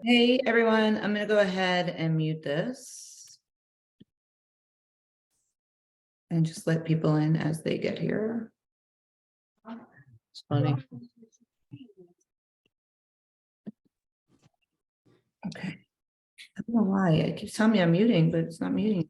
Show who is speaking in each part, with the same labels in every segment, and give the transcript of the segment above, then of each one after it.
Speaker 1: Hey, everyone, I'm going to go ahead and mute this. And just let people in as they get here. It's funny. Okay. I don't know why. It keeps telling me I'm muting, but it's not muting.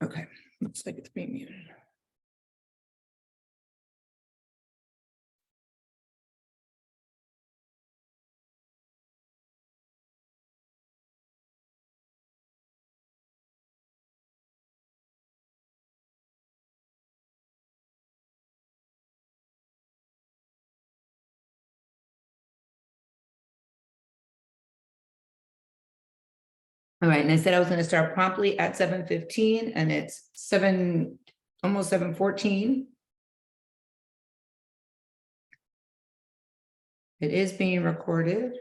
Speaker 1: Okay, looks like it's being muted. All right, and I said I was going to start promptly at 7:15, and it's almost 7:14. It is being recorded.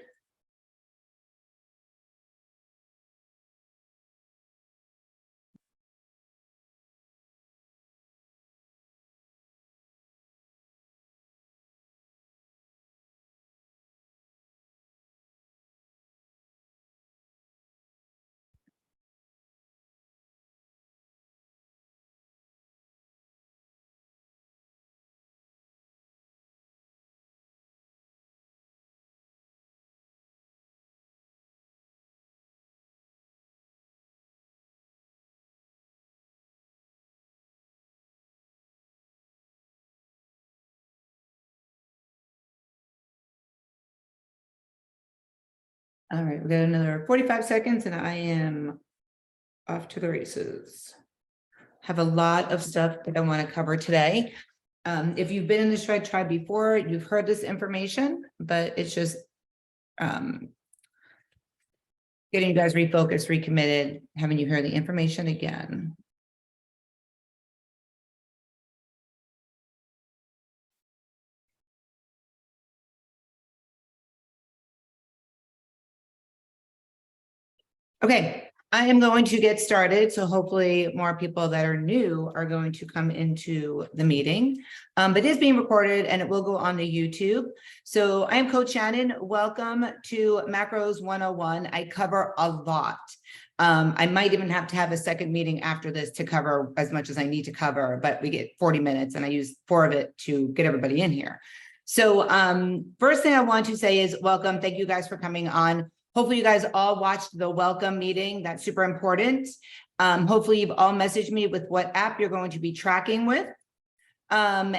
Speaker 1: All right, we got another 45 seconds and I am off to the races. Have a lot of stuff that I want to cover today. If you've been in the Shred Tribe before, you've heard this information, but it's just getting you guys refocused, recommitted, having you hear the information again. Okay, I am going to get started. So hopefully more people that are new are going to come into the meeting. But it is being recorded and it will go on the YouTube. So I am Coach Shannon. Welcome to Macros 101. I cover a lot. I might even have to have a second meeting after this to cover as much as I need to cover, but we get 40 minutes and I use 4 of it to get everybody in here. So first thing I want to say is welcome. Thank you guys for coming on. Hopefully you guys all watched the welcome meeting. That's super important. Hopefully you've all messaged me with what app you're going to be tracking with. Hopefully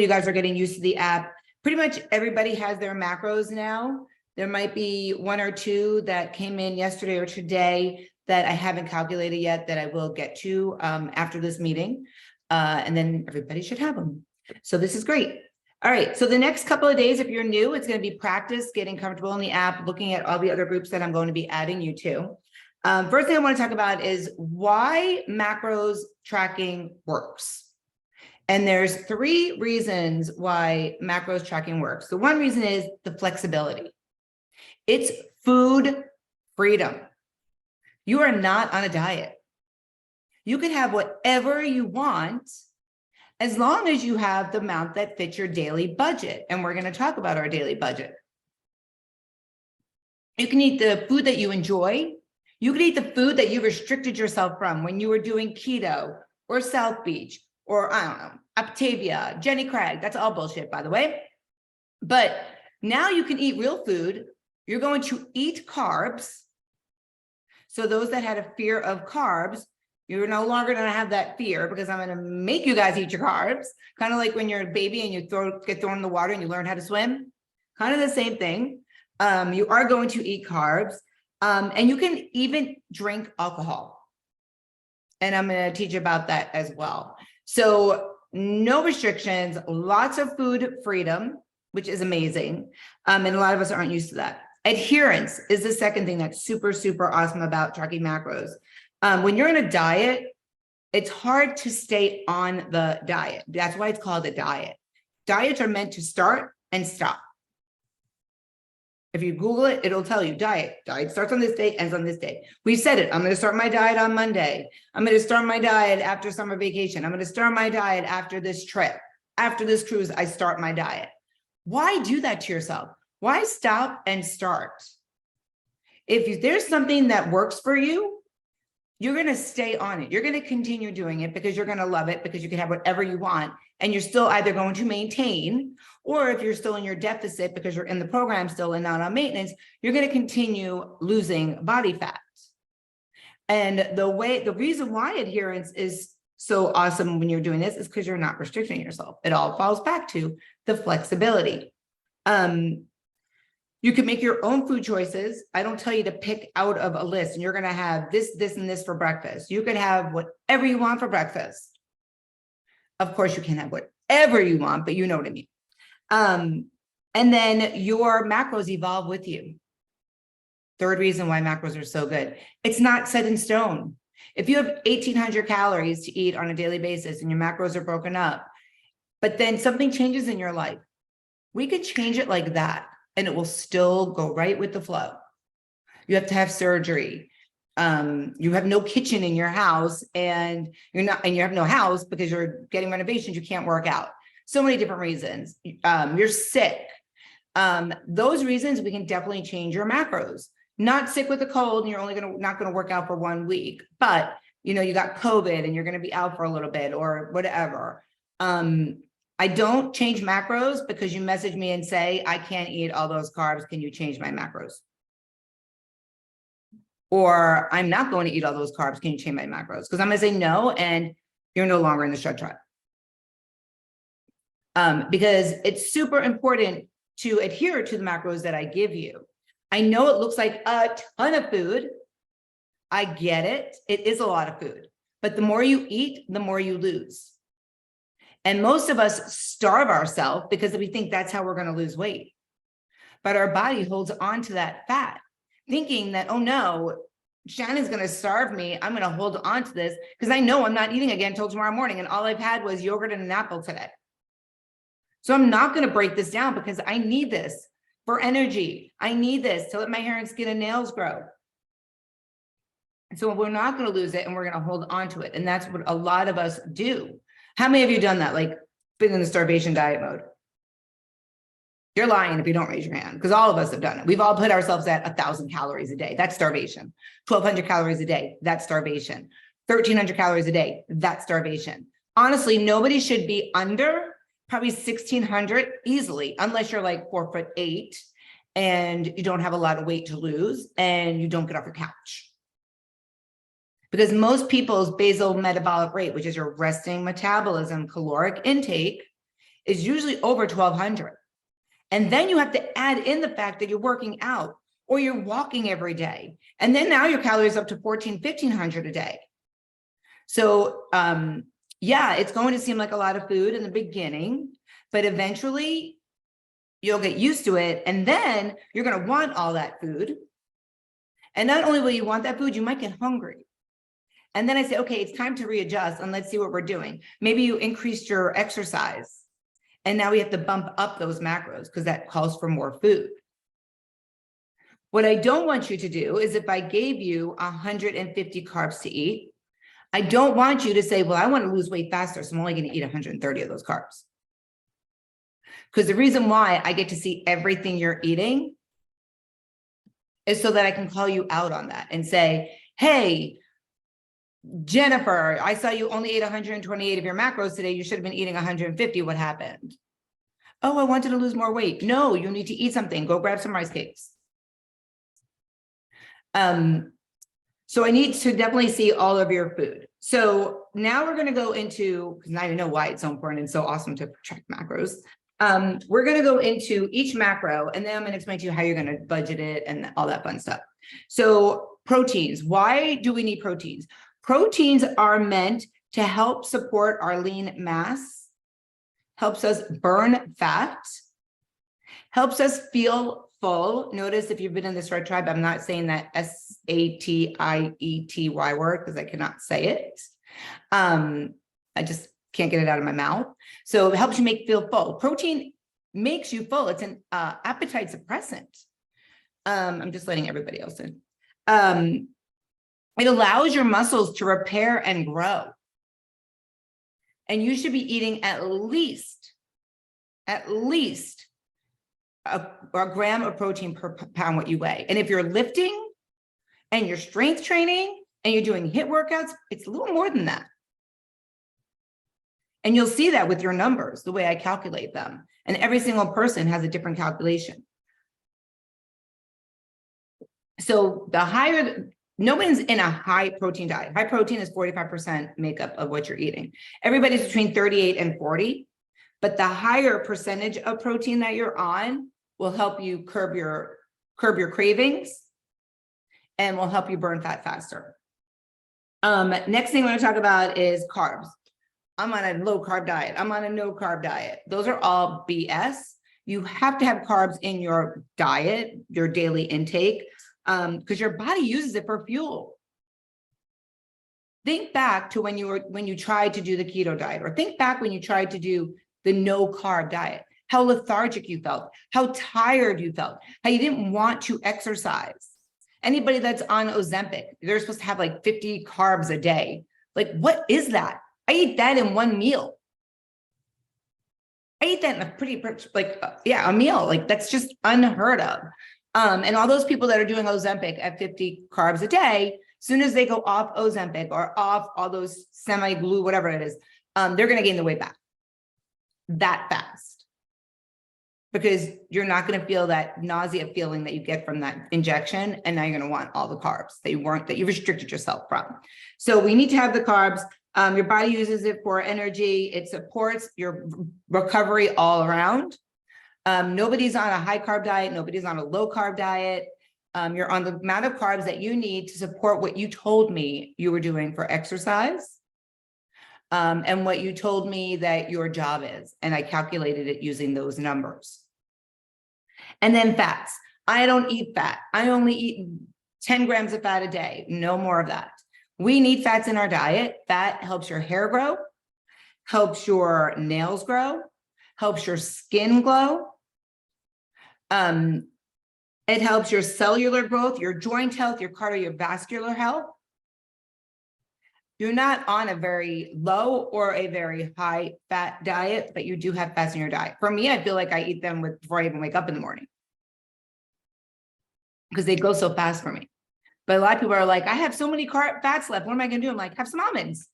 Speaker 1: you guys are getting used to the app. Pretty much everybody has their macros now. There might be 1 or 2 that came in yesterday or today that I haven't calculated yet that I will get to after this meeting. And then everybody should have them. So this is great. All right, so the next couple of days, if you're new, it's going to be practice getting comfortable in the app, looking at all the other groups that I'm going to be adding you to. First thing I want to talk about is why macros tracking works. And there's 3 reasons why macros tracking works. The one reason is the flexibility. It's food freedom. You are not on a diet. You can have whatever you want as long as you have the amount that fits your daily budget. And we're going to talk about our daily budget. You can eat the food that you enjoy. You can eat the food that you restricted yourself from when you were doing keto or South Beach or I don't know, Octavia, Jenny Craig. That's all bullshit, by the way. But now you can eat real food. You're going to eat carbs. So those that had a fear of carbs, you're no longer going to have that fear because I'm going to make you guys eat your carbs. Kind of like when you're a baby and you get thrown in the water and you learn how to swim. Kind of the same thing. You are going to eat carbs and you can even drink alcohol. And I'm going to teach you about that as well. So no restrictions, lots of food freedom, which is amazing. And a lot of us aren't used to that. Adherence is the second thing that's super, super awesome about tracking macros. When you're in a diet, it's hard to stay on the diet. That's why it's called a diet. Diets are meant to start and stop. If you Google it, it'll tell you diet. Diet starts on this day, ends on this day. We said it. I'm going to start my diet on Monday. I'm going to start my diet after summer vacation. I'm going to start my diet after this trip. After this cruise, I start my diet. Why do that to yourself? Why stop and start? If there's something that works for you, you're going to stay on it. You're going to continue doing it because you're going to love it, because you can have whatever you want. And you're still either going to maintain, or if you're still in your deficit because you're in the program still and not on maintenance, you're going to continue losing body fat. And the reason why adherence is so awesome when you're doing this is because you're not restricting yourself. It all falls back to the flexibility. You can make your own food choices. I don't tell you to pick out of a list and you're going to have this, this, and this for breakfast. You can have whatever you want for breakfast. Of course, you can have whatever you want, but you know what I mean. And then your macros evolve with you. Third reason why macros are so good. It's not set in stone. If you have 1,800 calories to eat on a daily basis and your macros are broken up, but then something changes in your life, we could change it like that and it will still go right with the flow. You have to have surgery. You have no kitchen in your house and you have no house because you're getting renovations, you can't work out. So many different reasons. You're sick. Those reasons we can definitely change your macros. Not sick with a cold and you're only not going to work out for 1 week, but you got COVID and you're going to be out for a little bit or whatever. I don't change macros because you message me and say, I can't eat all those carbs. Can you change my macros? Or I'm not going to eat all those carbs. Can you change my macros? Because I'm going to say no, and you're no longer in the shred tribe. Because it's super important to adhere to the macros that I give you. I know it looks like a ton of food. I get it. It is a lot of food. But the more you eat, the more you lose. And most of us starve ourselves because we think that's how we're going to lose weight. But our body holds on to that fat, thinking that, oh no, Shannon's going to starve me. I'm going to hold on to this because I know I'm not eating again until tomorrow morning. And all I've had was yogurt and an apple today. So I'm not going to break this down because I need this for energy. I need this to let my hair and skin and nails grow. So we're not going to lose it and we're going to hold on to it. And that's what a lot of us do. How many of you done that? Like been in the starvation diet mode? You're lying if you don't raise your hand, because all of us have done it. We've all put ourselves at 1,000 calories a day. That's starvation. 1,200 calories a day. That's starvation. 1,300 calories a day. That's starvation. Honestly, nobody should be under probably 1,600 easily, unless you're like 4'8" and you don't have a lot of weight to lose and you don't get off your couch. Because most people's basal metabolic rate, which is your resting metabolism caloric intake, is usually over 1,200. And then you have to add in the fact that you're working out or you're walking every day. And then now your calories up to 1,500 a day. So yeah, it's going to seem like a lot of food in the beginning, but eventually you'll get used to it. And then you're going to want all that food. And not only will you want that food, you might get hungry. And then I say, okay, it's time to readjust and let's see what we're doing. Maybe you increased your exercise and now we have to bump up those macros because that calls for more food. What I don't want you to do is if I gave you 150 carbs to eat, I don't want you to say, well, I want to lose weight faster, so I'm only going to eat 130 of those carbs. Because the reason why I get to see everything you're eating is so that I can call you out on that and say, hey, Jennifer, I saw you only ate 128 of your macros today. You should have been eating 150. What happened? Oh, I wanted to lose more weight. No, you need to eat something. Go grab some rice cakes. So I need to definitely see all of your food. So now we're going to go into, because now I know why it's so important and so awesome to track macros. We're going to go into each macro, and then I'm going to explain to you how you're going to budget it and all that fun stuff. So proteins, why do we need proteins? Proteins are meant to help support our lean mass, helps us burn fat, helps us feel full. Notice if you've been in this red tribe, I'm not saying that SATIETY word because I cannot say it. I just can't get it out of my mouth. So it helps you feel full. Protein makes you full. It's an appetite suppressant. I'm just letting everybody else in. It allows your muscles to repair and grow. And you should be eating at least a gram of protein per pound what you weigh. And if you're lifting and you're strength training and you're doing HIIT workouts, it's a little more than that. And you'll see that with your numbers, the way I calculate them. And every single person has a different calculation. So the higher, no one's in a high protein diet. High protein is 45% makeup of what you're eating. Everybody's between 38 and 40, but the higher percentage of protein that you're on will help you curb your cravings and will help you burn fat faster. Next thing I want to talk about is carbs. I'm on a low carb diet. I'm on a no carb diet. Those are all BS. You have to have carbs in your diet, your daily intake, because your body uses it for fuel. Think back to when you tried to do the keto diet, or think back when you tried to do the no carb diet, how lethargic you felt, how tired you felt, how you didn't want to exercise. Anybody that's on Ozempic, they're supposed to have like 50 carbs a day. Like, what is that? I eat that in one meal. I eat that in a pretty, a meal. Like, that's just unheard of. And all those people that are doing Ozempic at 50 carbs a day, as soon as they go off Ozempic or off all those semi-glue, whatever it is, they're going to gain the weight back that fast, because you're not going to feel that nausea feeling that you get from that injection. And now you're going to want all the carbs that you restricted yourself from. So we need to have the carbs. Your body uses it for energy. It supports your recovery all around. Nobody's on a high carb diet. Nobody's on a low carb diet. You're on the amount of carbs that you need to support what you told me you were doing for exercise, and what you told me that your job is. And I calculated it using those numbers. And then fats. I don't eat fat. I only eat 10 grams of fat a day. No more of that. We need fats in our diet. Fat helps your hair grow, helps your nails grow, helps your skin glow. It helps your cellular growth, your joint health, your cardiovascular health. You're not on a very low or a very high fat diet, but you do have fats in your diet. For me, I feel like I eat them before I even wake up in the morning, because they go so fast for me. But a lot of people are like, I have so many fats left. What am I going to do? I'm like, have some almonds.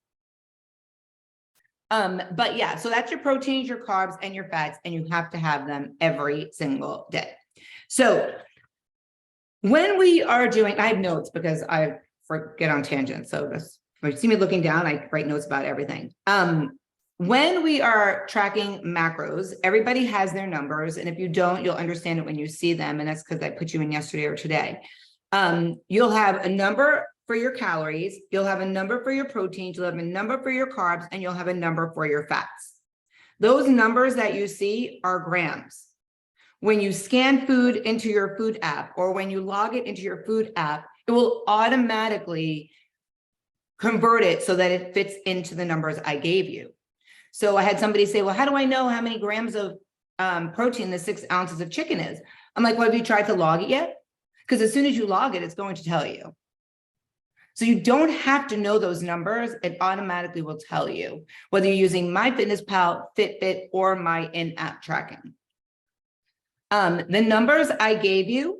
Speaker 1: But yeah, so that's your proteins, your carbs, and your fats, and you have to have them every single day. So when we are doing, I have notes because I forget on tangents. So this, if you see me looking down, I write notes about everything. When we are tracking macros, everybody has their numbers. And if you don't, you'll understand it when you see them. And that's because I put you in yesterday or today. You'll have a number for your calories, you'll have a number for your proteins, you'll have a number for your carbs, and you'll have a number for your fats. Those numbers that you see are grams. When you scan food into your food app, or when you log it into your food app, it will automatically convert it so that it fits into the numbers I gave you. So I had somebody say, well, how do I know how many grams of protein the 6 ounces of chicken is? I'm like, well, have you tried to log it yet? Because as soon as you log it, it's going to tell you. So you don't have to know those numbers. It automatically will tell you, whether you're using MyFitnessPal, Fitbit, or my in-app tracking. The numbers I give you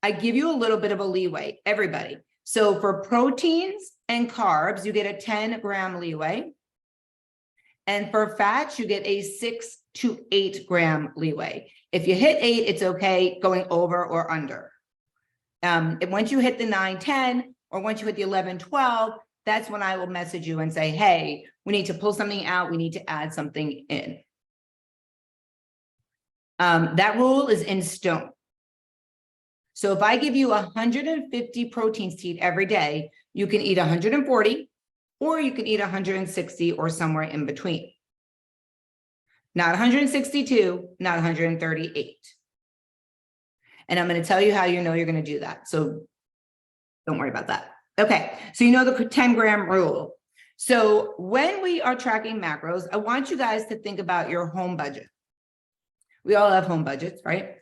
Speaker 1: a little bit of a leeway, everybody. So for proteins and carbs, you get a 10 gram leeway. And for fats, you get a 6 to 8 gram leeway. If you hit 8, it's okay going over or under. And once you hit the 9, 10, or once you hit the 11, 12, that's when I will message you and say, hey, we need to pull something out. We need to add something in. That rule is in stone. So if I give you 150 proteins to eat every day, you can eat 140, or you can eat 160 or somewhere in between. Not 162, not 138. And I'm going to tell you how you know you're going to do that. So don't worry about that. Okay, so you know the 10 gram rule. So when we are tracking macros, I want you guys to think about your home budget. We all have home budgets, right?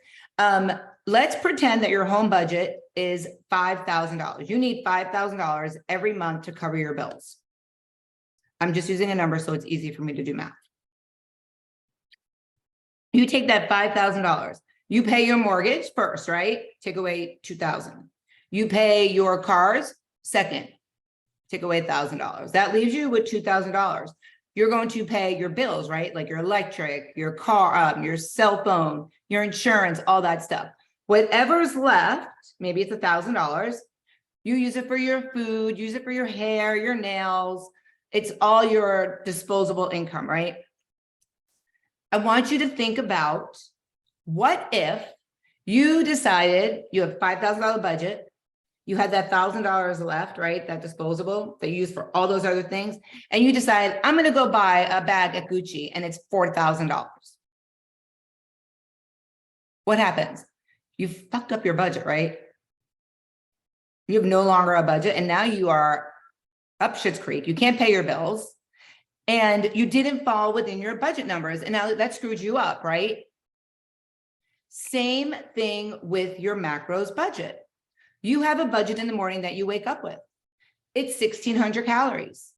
Speaker 1: let's pretend that your home budget is $5,000. You need $5,000 every month to cover your bills. I'm just using a number so it's easy for me to do math. You take that $5,000. You pay your mortgage first, right? Take away $2,000. You pay your cars second. Take away $1,000. That leaves you with $2,000. You're going to pay your bills, right? Like your electric, your car, your cell phone, your insurance, all that stuff. Whatever's left, maybe it's $1,000. You use it for your food, use it for your hair, your nails. It's all your disposable income, right? I want you to think about, what if you decided you have $5,000 budget, you had that $1,000 left, right? That disposable that you use for all those other things. And you decide, I'm going to go buy a bag at Gucci and it's $4,000. What happens? You fucked up your budget, right? You have no longer a budget. And now you are up Schitt's Creek. You can't pay your bills. And you didn't fall within your budget numbers. And now that screwed you up, right? Same thing with your macros budget. You have a budget in the morning that you wake up with. It's 1,600 calories.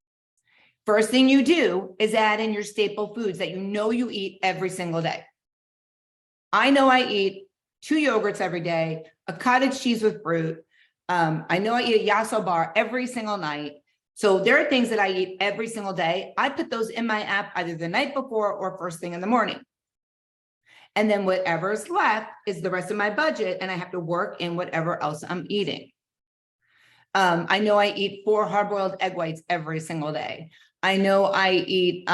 Speaker 1: First thing you do is add in your staple foods that you know you eat every single day. I know I eat 2 yogurts every day, a cottage cheese with fruit. I know I eat a yasso bar every single night. So there are things that I eat every single day. I put those in my app either the night before or first thing in the morning. And then whatever's left is the rest of my budget, and I have to work in whatever else I'm eating. I know I eat 4 hard-boiled egg whites every single day. I know I eat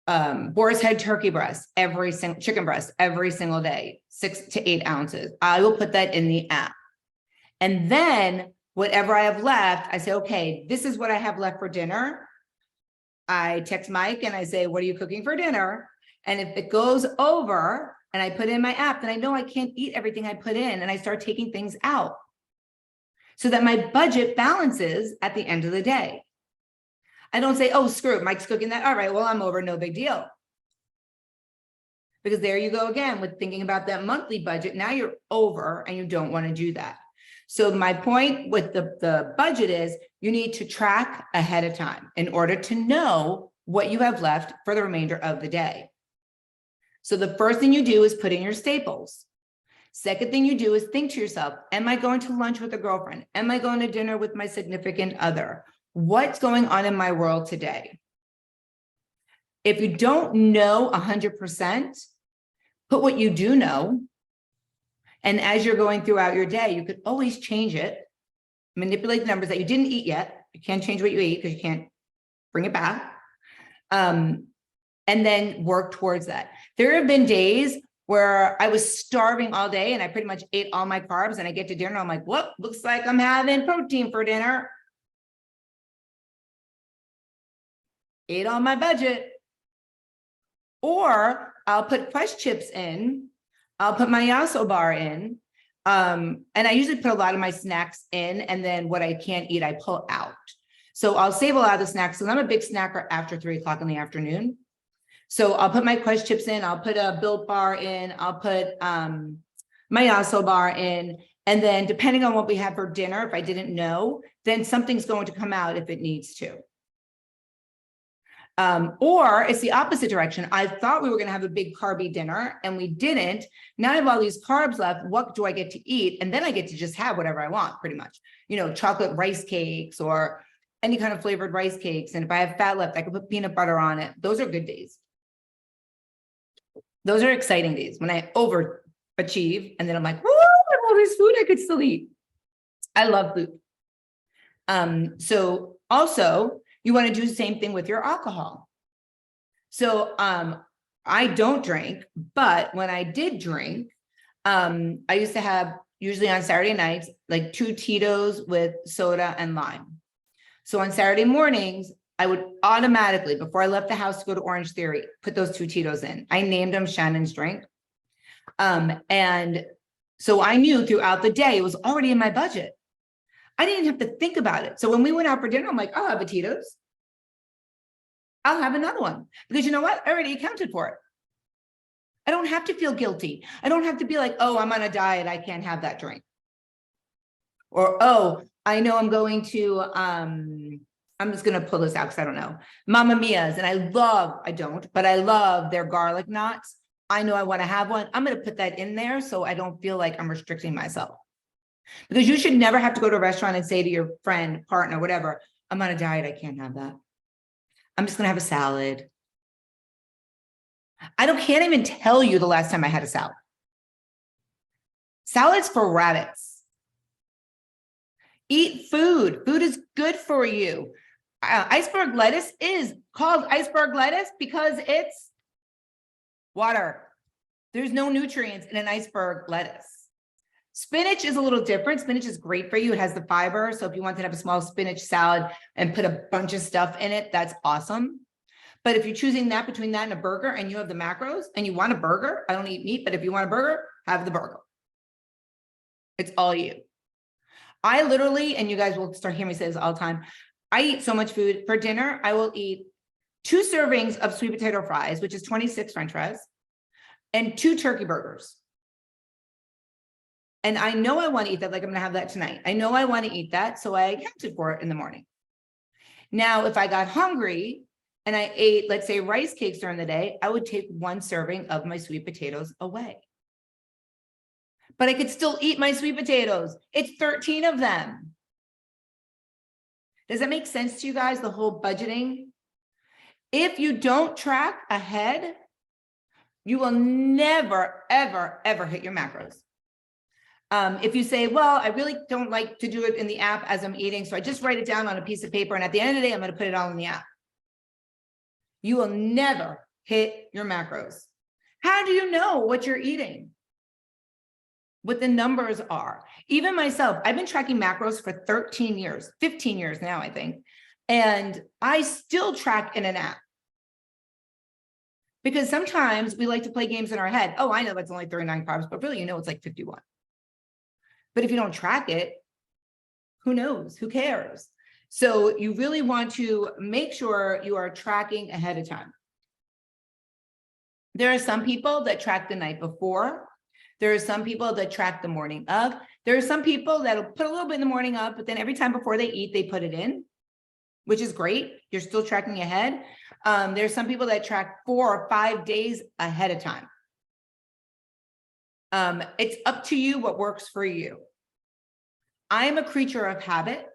Speaker 1: boar's head turkey breast, chicken breast every single day, 6 to 8 ounces. I will put that in the app. And then whatever I have left, I say, okay, this is what I have left for dinner. I text Mike and I say, what are you cooking for dinner? And if it goes over and I put in my app, then I know I can't eat everything I put in, and I start taking things out so that my budget balances at the end of the day. I don't say, oh, screw it, Mike's cooking that. All right, well, I'm over, no big deal. Because there you go again with thinking about that monthly budget. Now you're over and you don't want to do that. So my point with the budget is you need to track ahead of time in order to know what you have left for the remainder of the day. So the first thing you do is put in your staples. Second thing you do is think to yourself, am I going to lunch with a girlfriend? Am I going to dinner with my significant other? What's going on in my world today? If you don't know 100%, put what you do know. And as you're going throughout your day, you could always change it, manipulate the numbers that you didn't eat yet. You can't change what you eat because you can't bring it back. And then work towards that. There have been days where I was starving all day and I pretty much ate all my carbs, and I get to dinner, I'm like, well, looks like I'm having protein for dinner. Ate all my budget. Or I'll put Quest chips in, I'll put my yasso bar in, and I usually put a lot of my snacks in, and then what I can't eat, I pull out. So I'll save a lot of the snacks because I'm a big snacker after 3 o'clock in the afternoon. So I'll put my Quest chips in, I'll put a Built bar in, I'll put my yasso bar in, and then depending on what we have for dinner, if I didn't know, then something's going to come out if it needs to. Or it's the opposite direction. I thought we were going to have a big carby dinner and we didn't. Now I have all these carbs left. What do I get to eat? And then I get to just have whatever I want, pretty much. You know, chocolate rice cakes or any kind of flavored rice cakes. And if I have fat left, I can put peanut butter on it. Those are good days. Those are exciting days when I overachieve. And then I'm like, woo, I have all this food I could still eat. I love food. So also, you want to do the same thing with your alcohol. So I don't drink, but when I did drink, I used to have, usually on Saturday nights, like 2 Tito's with soda and lime. So on Saturday mornings, I would automatically, before I left the house to go to Orange Theory, put those 2 Tito's in. I named them Shannon's Drink. And so I knew throughout the day, it was already in my budget. I didn't have to think about it. So when we went out for dinner, I'm like, I'll have a Tito's. I'll have another one. Because you know what? I already accounted for it. I don't have to feel guilty. I don't have to be like, oh, I'm on a diet, I can't have that drink. Or, oh, I know I'm going to, I'm just going to pull this out because I don't know. Mamma Mia's, and I love their garlic knots. I know I want to have one. I'm going to put that in there so I don't feel like I'm restricting myself. Because you should never have to go to a restaurant and say to your friend, partner, whatever, I'm on a diet, I can't have that. I'm just going to have a salad. Can't even tell you the last time I had a salad. Salads for rabbits. Eat food. Food is good for you. Iceberg lettuce is called iceberg lettuce because it's water. There's no nutrients in an iceberg lettuce. Spinach is a little different. Spinach is great for you. It has the fiber. So if you want to have a small spinach salad and put a bunch of stuff in it, that's awesome. But if you're choosing that between that and a burger and you have the macros and you want a burger, I don't eat meat, but if you want a burger, have the burger. It's all you. I literally, and you guys will start hearing me say this all the time, I eat so much food. For dinner, I will eat 2 servings of sweet potato fries, which is 26 French fries, and 2 turkey burgers. And I know I want to eat that, like I'm going to have that tonight. I know I want to eat that, so I accounted for it in the morning. Now, if I got hungry and I ate, let's say, rice cakes during the day, I would take 1 serving of my sweet potatoes away. But I could still eat my sweet potatoes. It's 13 of them. Does that make sense to you guys, the whole budgeting? If you don't track ahead, you will never, ever, ever hit your macros. If you say, well, I really don't like to do it in the app as I'm eating, so I just write it down on a piece of paper, and at the end of the day, I'm going to put it all in the app. You will never hit your macros. How do you know what you're eating? What the numbers are. Even myself, I've been tracking macros for 13 years, 15 years now, I think. And I still track in an app. Because sometimes we like to play games in our head. Oh, I know that's only 39 carbs, but really, you know, it's like 51. But if you don't track it, who knows? Who cares? So you really want to make sure you are tracking ahead of time. There are some people that track the night before. There are some people that track the morning of. There are some people that'll put a little bit in the morning of, but then every time before they eat, they put it in, which is great. You're still tracking ahead. There's some people that track 4 or 5 days ahead of time. It's up to you what works for you. I'm a creature of habit.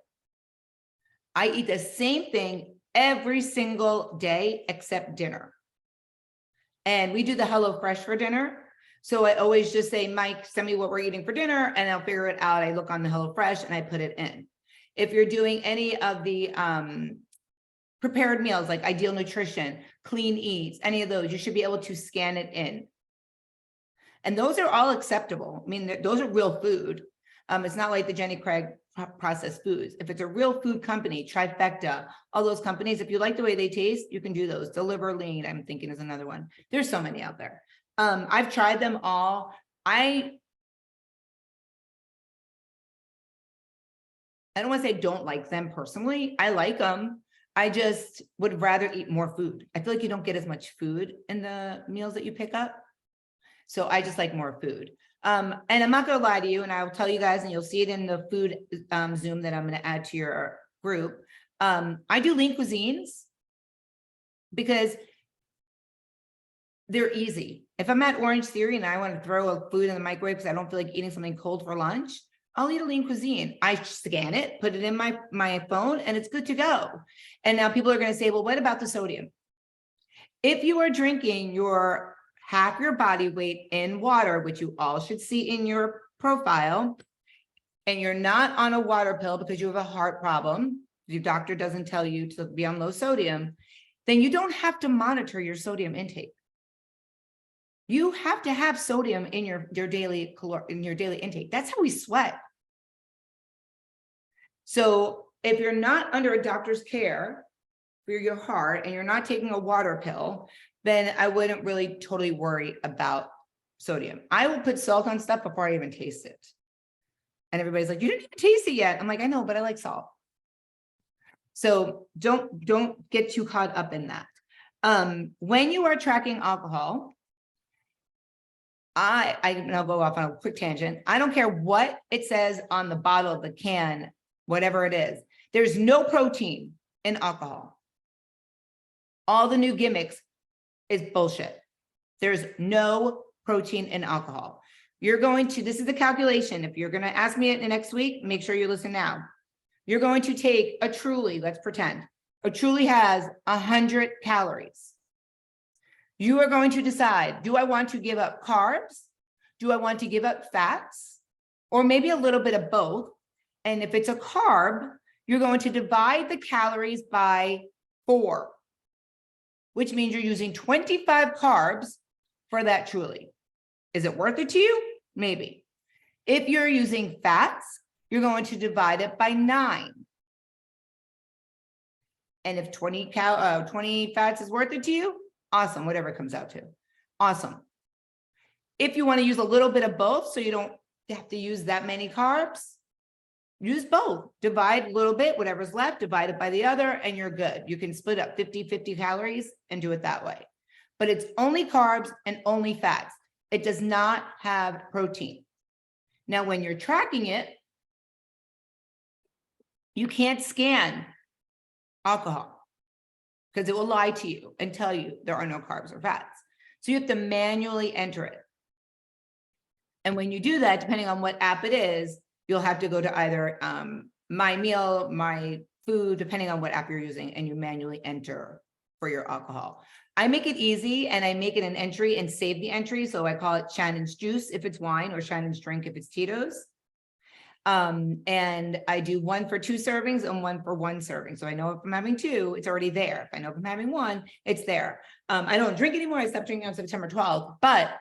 Speaker 1: I eat the same thing every single day except dinner. And we do the HelloFresh for dinner. So I always just say, Mike, send me what we're eating for dinner, and I'll figure it out. I look on the HelloFresh and I put it in. If you're doing any of the prepared meals like Ideal Nutrition, Clean Eats, any of those, you should be able to scan it in. And those are all acceptable. I mean, those are real food. It's not like the Jenny Craig processed foods. If it's a real food company, Trifecta, all those companies, if you like the way they taste, you can do those. Deliver Lean, I'm thinking, is another one. There's so many out there. I've tried them all. I don't want to say don't like them personally. I like them. I just would rather eat more food. I feel like you don't get as much food in the meals that you pick up. So I just like more food. And I'm not going to lie to you, and I'll tell you guys, and you'll see it in the food Zoom that I'm going to add to your group. I do lean cuisines because they're easy. If I'm at Orange Theory and I want to throw a food in the microwave because I don't feel like eating something cold for lunch, I'll eat a lean cuisine. I scan it, put it in my phone, and it's good to go. And now people are going to say, well, what about the sodium? If you are drinking your half your body weight in water, which you all should see in your profile, and you're not on a water pill because you have a heart problem, your doctor doesn't tell you to be on low sodium, then you don't have to monitor your sodium intake. You have to have sodium in your daily intake. That's how we sweat. So if you're not under a doctor's care for your heart and you're not taking a water pill, then I wouldn't really totally worry about sodium. I will put salt on stuff before I even taste it. And everybody's like, you didn't even taste it yet. I'm like, I know, but I like salt. So don't get too caught up in that. When you are tracking alcohol, and I'll go off on a quick tangent. I don't care what it says on the bottle, the can, whatever it is. There's no protein in alcohol. All the new gimmicks is bullshit. There's no protein in alcohol. This is the calculation. If you're going to ask me it next week, make sure you listen now. You're going to take a Truly, let's pretend. A Truly has 100 calories. You are going to decide, do I want to give up carbs? Do I want to give up fats? Or maybe a little bit of both. And if it's a carb, you're going to divide the calories by 4, which means you're using 25 carbs for that Truly. Is it worth it to you? Maybe. If you're using fats, you're going to divide it by 9. And if 20 fats is worth it to you, awesome, whatever it comes out to. Awesome. If you want to use a little bit of both, so you don't have to use that many carbs, use both. Divide a little bit, whatever's left, divide it by the other, and you're good. You can split up 50 calories and do it that way. But it's only carbs and only fats. It does not have protein. Now, when you're tracking it, you can't scan alcohol because it will lie to you and tell you there are no carbs or fats. So you have to manually enter it. And when you do that, depending on what app it is, you'll have to go to either My Meal, My Food, depending on what app you're using, and you manually enter for your alcohol. I make it easy and I make it an entry and save the entry. So I call it Shannon's Juice if it's wine, or Shannon's Drink if it's Tito's. And I do 1 for 2 servings and 1 for 1 serving. So I know if I'm having 2, it's already there. If I know if I'm having 1, it's there. I don't drink anymore. I stopped drinking on September 12th, but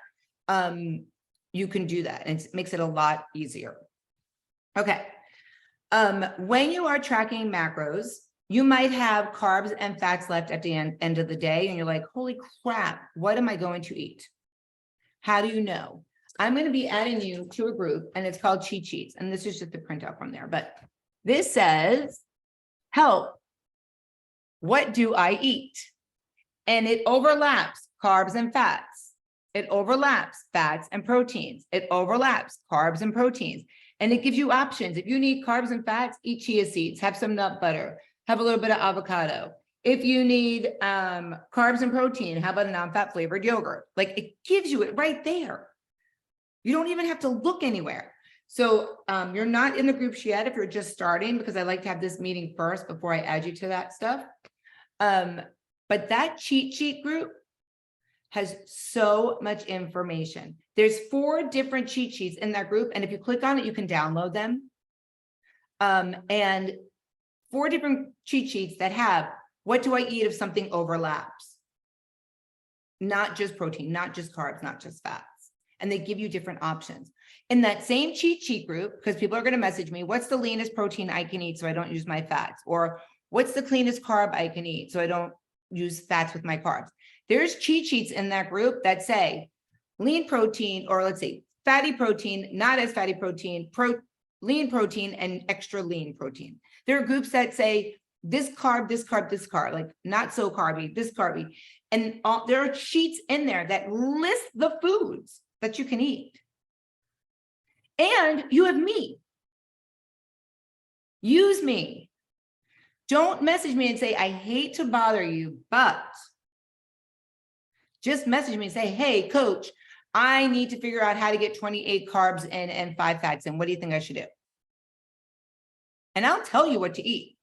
Speaker 1: you can do that and it makes it a lot easier. Okay. When you are tracking macros, you might have carbs and fats left at the end of the day. And you're like, holy crap, what am I going to eat? How do you know? I'm going to be adding you to a group and it's called Cheat Sheets. And this is just a printout from there, but this says, help, what do I eat? And it overlaps carbs and fats. It overlaps fats and proteins. It overlaps carbs and proteins. And it gives you options. If you need carbs and fats, eat chia seeds, have some nut butter, have a little bit of avocado. If you need carbs and protein, how about a non-fat flavored yogurt? Like, it gives you it right there. You don't even have to look anywhere. So you're not in the groups yet if you're just starting, because I like to have this meeting first before I add you to that stuff. But that cheat sheet group has so much information. There's 4 different cheat sheets in that group. And if you click on it, you can download them. And 4 different cheat sheets that have, what do I eat if something overlaps? Not just protein, not just carbs, not just fats. And they give you different options. In that same cheat sheet group, because people are going to message me, what's the leanest protein I can eat so I don't use my fats? Or what's the cleanest carb I can eat so I don't use fats with my carbs? There's cheat sheets in that group that say lean protein, or let's say fatty protein, not as fatty protein, lean protein, and extra lean protein. There are groups that say this carb, this carb, this carb, like not so carby, this carby. And there are sheets in there that list the foods that you can eat. And you have me. Use me. Don't message me and say, I hate to bother you, but just message me and say, hey, coach, I need to figure out how to get 28 carbs in and 5 fats in. What do you think I should do? And I'll tell you what to eat.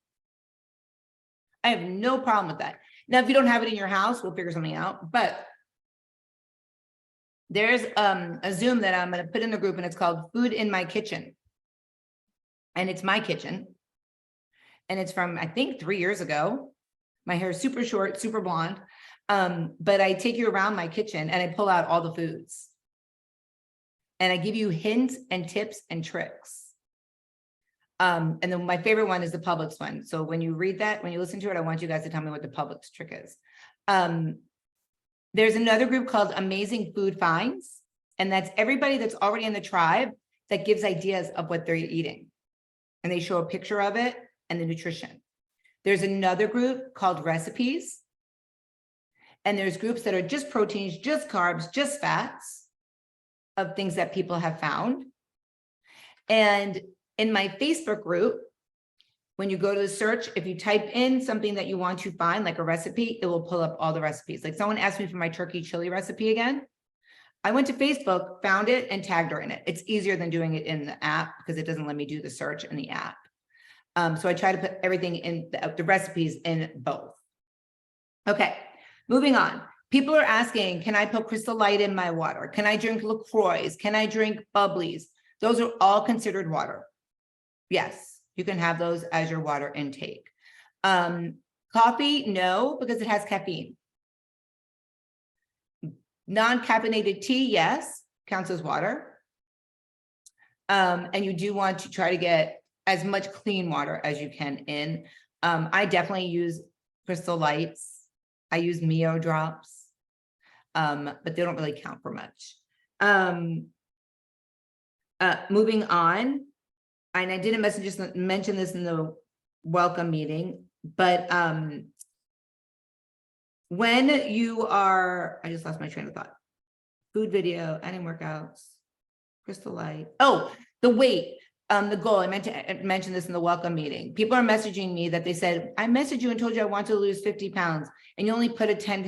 Speaker 1: I have no problem with that. Now, if you don't have it in your house, we'll figure something out. But there's a Zoom that I'm going to put in the group, and it's called Food in My Kitchen. And it's my kitchen. And it's from, I think, 3 years ago. My hair is super short, super blonde. But I take you around my kitchen and I pull out all the foods. And I give you hints and tips and tricks. And then my favorite one is the Publix one. So when you read that, when you listen to it, I want you guys to tell me what the Publix trick is. There's another group called Amazing Food Finds. And that's everybody that's already in the tribe that gives ideas of what they're eating. And they show a picture of it and the nutrition. There's another group called Recipes. And there's groups that are just proteins, just carbs, just fats. of things that people have found. And in my Facebook group, when you go to the search, if you type in something that you want to find, like a recipe, it will pull up all the recipes. Like someone asked me for my turkey chili recipe again. I went to Facebook, found it, and tagged her in it. It's easier than doing it in the app because it doesn't let me do the search in the app. So I try to put everything in the recipes in both. Okay, moving on. People are asking, can I put Crystal Light in my water? Can I drink LaCroix? Can I drink bubblies? Those are all considered water. Yes, you can have those as your water intake. Coffee, no, because it has caffeine. Non-caffeinated tea, yes, counts as water. And you do want to try to get as much clean water as you can in. I definitely use Crystal Lights. I use Mio drops, but they don't really count for much. Moving on, and I didn't mention this in the welcome meeting, but when you are, I just lost my train of thought. Food video, adding workouts, Crystal Light. Oh, the weight, the goal. I meant to mention this in the welcome meeting. People are messaging me that they said, I messaged you and told you I want to lose 50 pounds and you only put a 10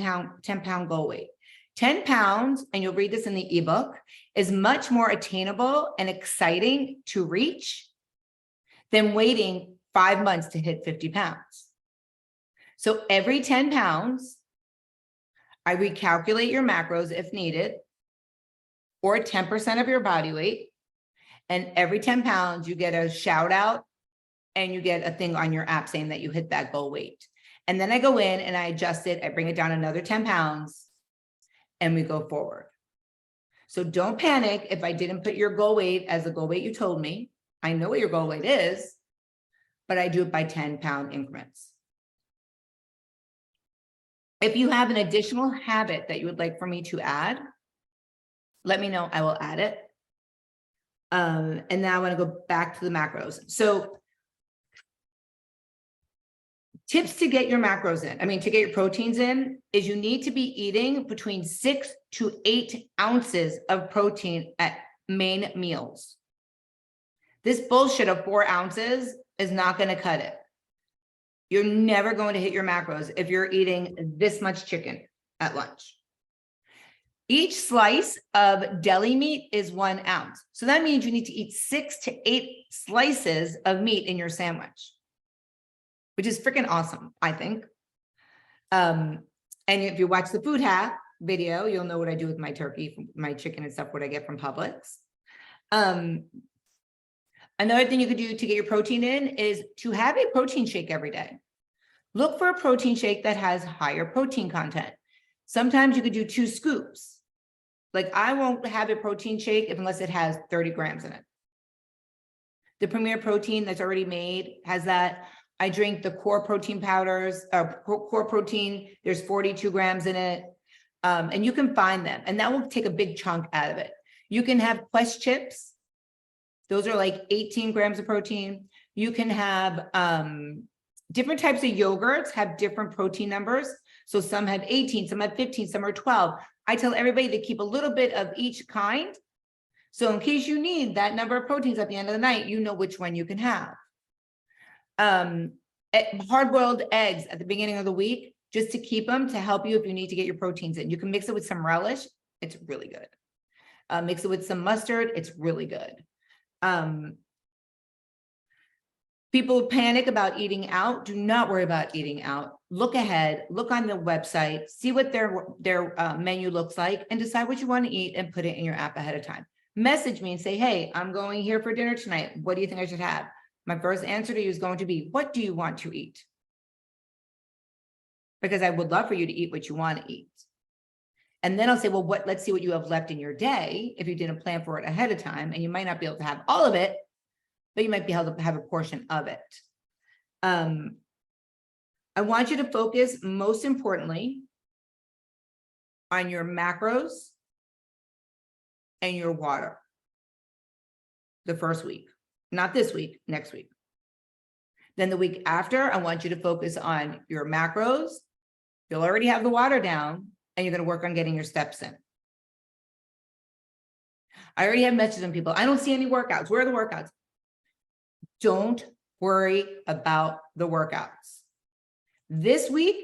Speaker 1: pound goal weight. 10 pounds, and you'll read this in the ebook, is much more attainable and exciting to reach than waiting 5 months to hit 50 pounds. So every 10 pounds, I recalculate your macros if needed, or 10% of your body weight. And every 10 pounds, you get a shout out and you get a thing on your app saying that you hit that goal weight. And then I go in and I adjust it. I bring it down another 10 pounds and we go forward. So don't panic if I didn't put your goal weight as the goal weight you told me. I know what your goal weight is, but I do it by 10-pound increments. If you have an additional habit that you would like for me to add, let me know, I will add it. And now I want to go back to the macros. So tips to get your macros in, to get your proteins in, is you need to be eating between 6 to 8 ounces of protein at main meals. This bullshit of 4 ounces is not going to cut it. You're never going to hit your macros if you're eating this much chicken at lunch. Each slice of deli meat is 1 ounce. So that means you need to eat 6 to 8 slices of meat in your sandwich, which is freaking awesome, I think. And if you watch the food hack video, you'll know what I do with my turkey, my chicken and stuff, what I get from Publix. Another thing you could do to get your protein in is to have a protein shake every day. Look for a protein shake that has higher protein content. Sometimes you could do 2 scoops. Like I won't have a protein shake unless it has 30 grams in it. The Premier Protein that's already made has that. I drink the core protein powders, core protein, there's 42 grams in it. And you can find them and that will take a big chunk out of it. You can have Quest chips. Those are like 18 grams of protein. You can have different types of yogurts have different protein numbers. So some have 18, some have 15, some are 12. I tell everybody to keep a little bit of each kind. So in case you need that number of proteins at the end of the night, you know which one you can have. Hard-boiled eggs at the beginning of the week, just to keep them to help you if you need to get your proteins in. You can mix it with some relish. It's really good. Mix it with some mustard. It's really good. People panic about eating out. Do not worry about eating out. Look ahead, look on the website, see what their menu looks like and decide what you want to eat and put it in your app ahead of time. Message me and say, hey, I'm going here for dinner tonight. What do you think I should have? My first answer to you is going to be, what do you want to eat? Because I would love for you to eat what you want to eat. And then I'll say, well, let's see what you have left in your day if you didn't plan for it ahead of time, and you might not be able to have all of it, but you might be able to have a portion of it. I want you to focus most importantly on your macros and your water the first week, not this week, next week. Then the week after, I want you to focus on your macros. You'll already have the water down and you're going to work on getting your steps in. I already have messages from people. I don't see any workouts. Where are the workouts? Don't worry about the workouts. This week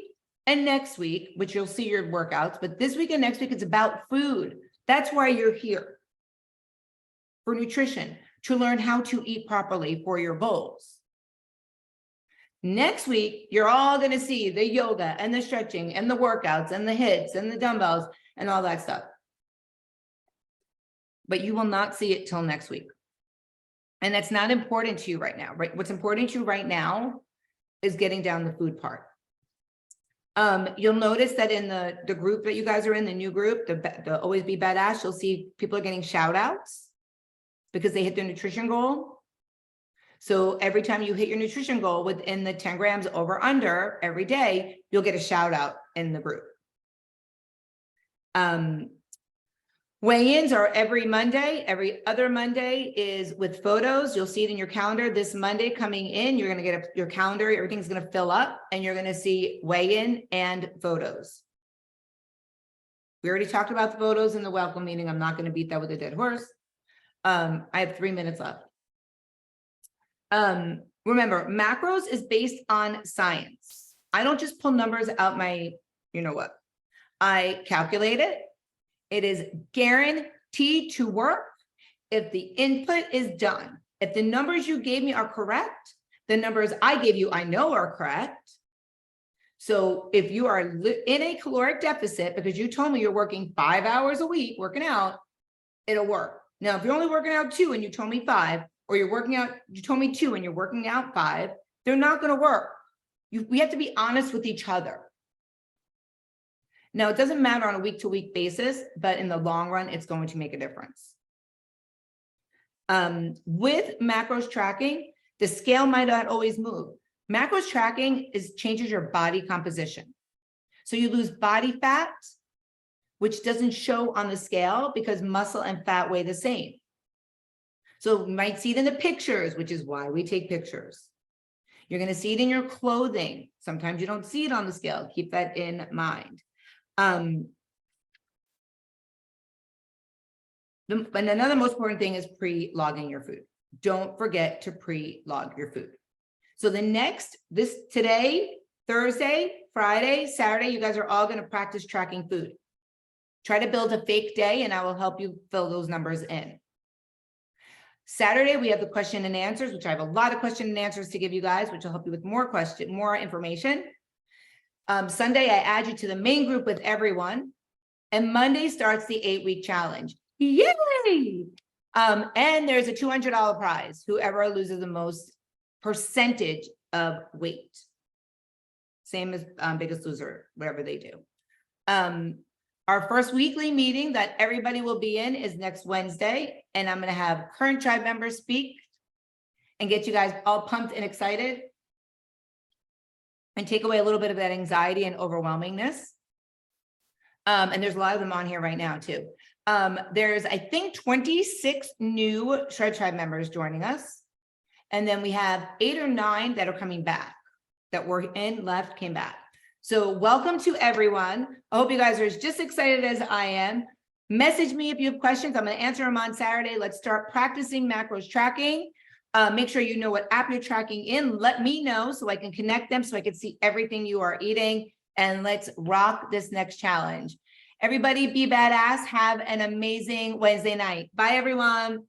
Speaker 1: and next week, which you'll see your workouts, but this week and next week, it's about food. That's why you're here. For nutrition, to learn how to eat properly for your goals. Next week, you're all going to see the yoga and the stretching and the workouts and the hits and the dumbbells and all that stuff. But you will not see it till next week. And that's not important to you right now, right? What's important to you right now is getting down the food part. You'll notice that in the group that you guys are in, the new group, the Always Be Badass, you'll see people are getting shout outs because they hit their nutrition goal. So every time you hit your nutrition goal within the 10 grams over under every day, you'll get a shout out in the group. Weigh-ins are every Monday. Every other Monday is with photos. You'll see it in your calendar. This Monday coming in, you're going to get your calendar. Everything's going to fill up and you're going to see weigh-in and photos. We already talked about the photos in the welcome meeting. I'm not going to beat that with a dead horse. I have 3 minutes left. Remember, macros is based on science. I don't just pull numbers out my, you know what, I calculate it. It is guaranteed to work if the input is done. If the numbers you gave me are correct, the numbers I gave you, I know are correct. So if you are in a caloric deficit because you told me you're working 5 hours a week working out, it'll work. Now, if you're only working out 2 and you told me 5, or you're working out, you told me 2 and you're working out 5, they're not going to work. We have to be honest with each other. Now, it doesn't matter on a week-to-week basis, but in the long run, it's going to make a difference. With macros tracking, the scale might not always move. Macros tracking changes your body composition. So you lose body fat, which doesn't show on the scale because muscle and fat weigh the same. So you might see it in the pictures, which is why we take pictures. You're going to see it in your clothing. Sometimes you don't see it on the scale. Keep that in mind. And another most important thing is pre-logging your food. Don't forget to pre-log your food. So today, Thursday, Friday, Saturday, you guys are all going to practice tracking food. Try to build a fake day and I will help you fill those numbers in. Saturday, we have the question and answers, which I have a lot of question and answers to give you guys, which will help you with more information. Sunday, I add you to the main group with everyone. And Monday starts the 8-week challenge. Yay! And there's a $200 prize, whoever loses the most percentage of weight. Same as Biggest Loser, whatever they do. Our first weekly meeting that everybody will be in is next Wednesday. And I'm going to have current tribe members speak and get you guys all pumped and excited and take away a little bit of that anxiety and overwhelmingness. And there's a lot of them on here right now too. There's, I think, 26 new Shred Tribe members joining us. And then we have 8 or 9 that are coming back, that were in, left, came back. So welcome to everyone. I hope you guys are as just excited as I am. Message me if you have questions. I'm going to answer them on Saturday. Let's start practicing macros tracking. Make sure you know what app you're tracking in. Let me know so I can connect them so I can see everything you are eating. And let's rock this next challenge. Everybody be badass. Have an amazing Wednesday night. Bye, everyone.